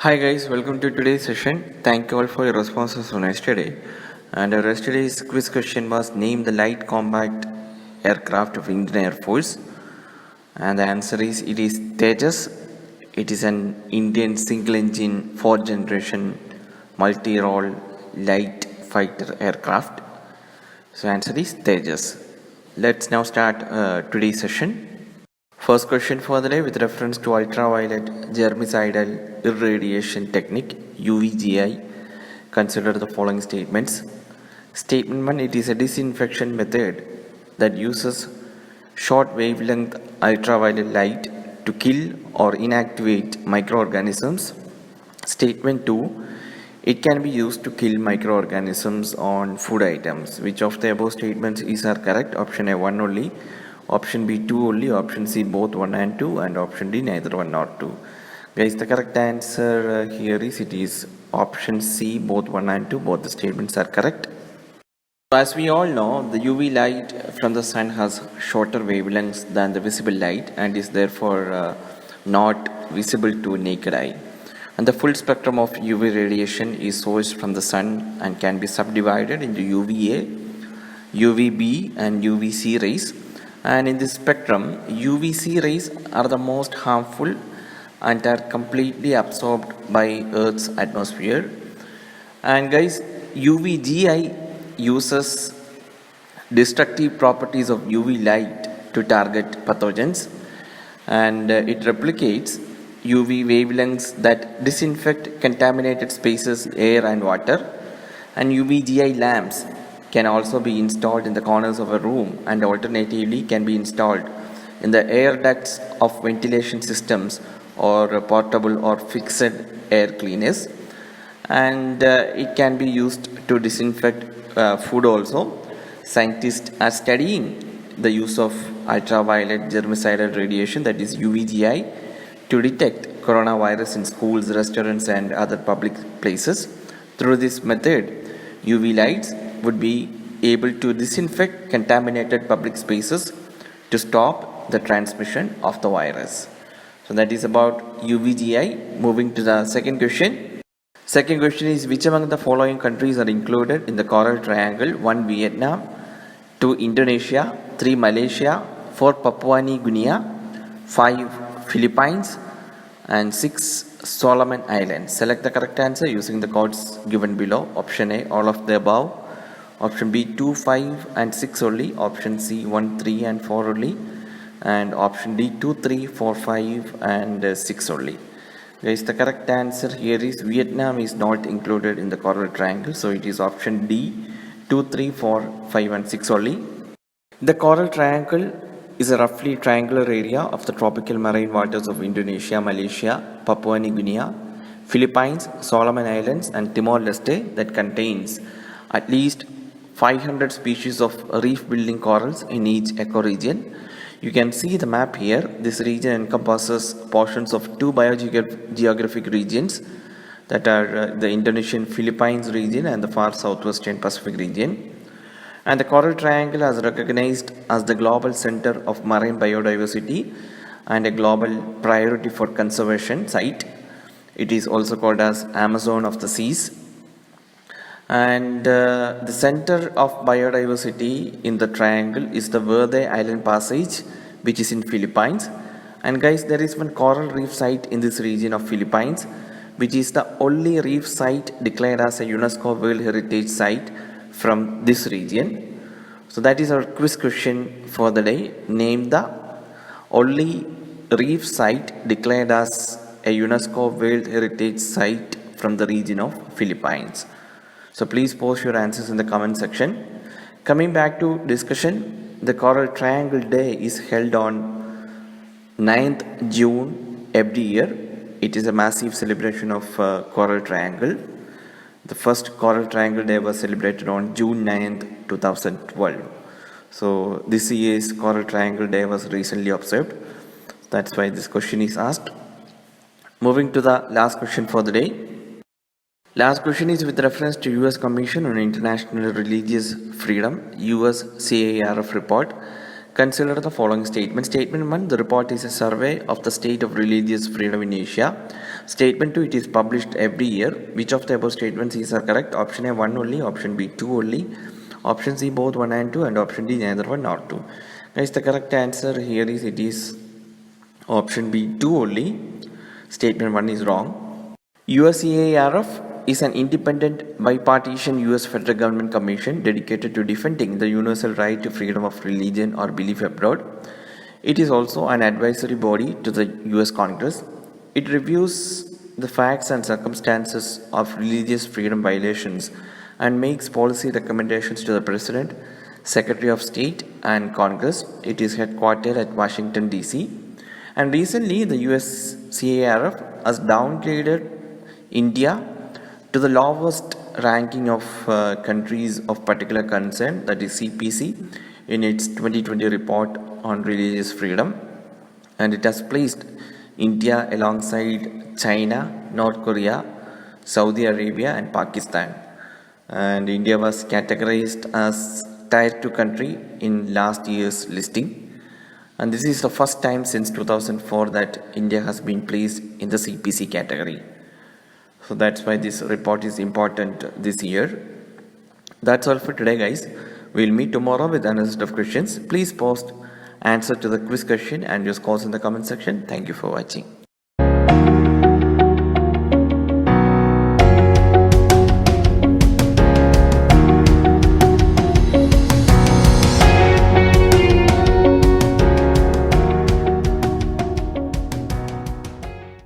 Hi guys, welcome to today's session. Thank you all for your responses on yesterday. And our yesterday's quiz question was name the light combat aircraft of Indian Air Force. And the answer is it is Tejas. It is an Indian single engine 4th generation multi-role light fighter aircraft. So answer is Tejas. Let's now start today's session. First question for the day with reference to ultraviolet germicidal irradiation technique UVGI. Consider the following statements. Statement 1, it is a disinfection method that uses short wavelength ultraviolet light to kill or inactivate microorganisms. Statement 2, it can be used to kill microorganisms on food items. Which of the above statements are correct? Option A 1 only. Option B 2 only, option C both 1 and 2, and option D neither 1 nor 2. Guys, the correct answer here is it is option C both 1 and 2, both the statements are correct. As we all know, the UV light from the sun has shorter wavelengths than the visible light and is therefore not visible to naked eye. And the full spectrum of UV radiation is sourced from the sun and can be subdivided into UVA, UVB and UVC rays. And in this spectrum, UVC rays are the most harmful and are completely absorbed by Earth's atmosphere. And guys, UVGI uses destructive properties of UV light to target pathogens, and it replicates UV wavelengths that disinfect contaminated spaces, air and water. And UVGI lamps can also be installed in the corners of a room and alternatively can be installed in the air ducts of ventilation systems or portable or fixed air cleaners. And it can be used to disinfect food also. Scientists are studying the use of ultraviolet germicidal radiation, that is UVGI, to detect coronavirus in schools, restaurants and other public places. Through this method, UV lights would be able to disinfect contaminated public spaces to stop the transmission of the virus. So that is about UVGI. Moving to the second question. Second question is which among the following countries are included in the coral triangle? 1 Vietnam, 2 Indonesia, 3 Malaysia, 4 Papua New Guinea, 5 Philippines and 6 Solomon Islands. Select the correct answer using the codes given below. Option A all of the above, option B 2, 5 and 6 only, option C 1, 3 and 4 only, and option D 2, 3, 4, 5 and 6 only. Guys, the correct answer here is Vietnam is not included in the coral triangle, so it is option D 2, 3, 4, 5 and 6 only. The coral triangle is a roughly triangular area of the tropical marine waters of Indonesia, Malaysia, Papua New Guinea, Philippines, Solomon Islands and Timor-Leste that contains at least 500 species of reef-building corals in each ecoregion. You can see the map here. This region encompasses portions of two biogeographic regions that are the Indonesian Philippines region and the far southwestern Pacific region. And the coral triangle is recognized as the global center of marine biodiversity and a global priority for conservation site. It is also called as Amazon of the seas. And the center of biodiversity in the triangle is the Verde Island Passage, which is in Philippines. And guys, there is one coral reef site in this region of Philippines, which is the only reef site declared as a UNESCO World Heritage Site from this region. So that is our quiz question for the day. Name the only reef site declared as a UNESCO World Heritage Site from the region of Philippines. So please post your answers in the comment section. Coming back to discussion, the Coral Triangle Day is held on 9th June every year. It is a massive celebration of Coral Triangle. The first Coral Triangle Day was celebrated on June 9th, 2012. So this year's Coral Triangle Day was recently observed. That's why this question is asked. Moving to the last question for the day. Last question is with reference to US Commission on International Religious Freedom, USCIRF report. Consider the following statement. Statement 1, the report is a survey of the state of religious freedom in Asia. Statement 2, it is published every year. Which of the above statements is correct? Option A 1 only, option B 2 only, option C both 1 and 2, and option D neither 1 nor 2. Guys, the correct answer here is it is option B 2 only. Statement 1 is wrong. USCIRF is an independent bipartisan US federal government commission dedicated to defending the universal right to freedom of religion or belief abroad. It is also an advisory body to the US Congress. It reviews the facts and circumstances of religious freedom violations and makes policy recommendations to the President, Secretary of State, and Congress. It is headquartered at Washington, D.C. And recently, the USCIRF has downgraded India to the lowest ranking of countries of particular concern, that is CPC, in its 2020 report on religious freedom, and it has placed India alongside China, North Korea, Saudi Arabia, and Pakistan. And India was categorized as Tier 2 country in last year's listing, and this is the first time since 2004 that India has been placed in the CPC category. So that's why this report is important this year. That's all for today, guys. We'll meet tomorrow with another set of questions. Please post answer to the quiz question and your scores in the comment section. Thank you for watching.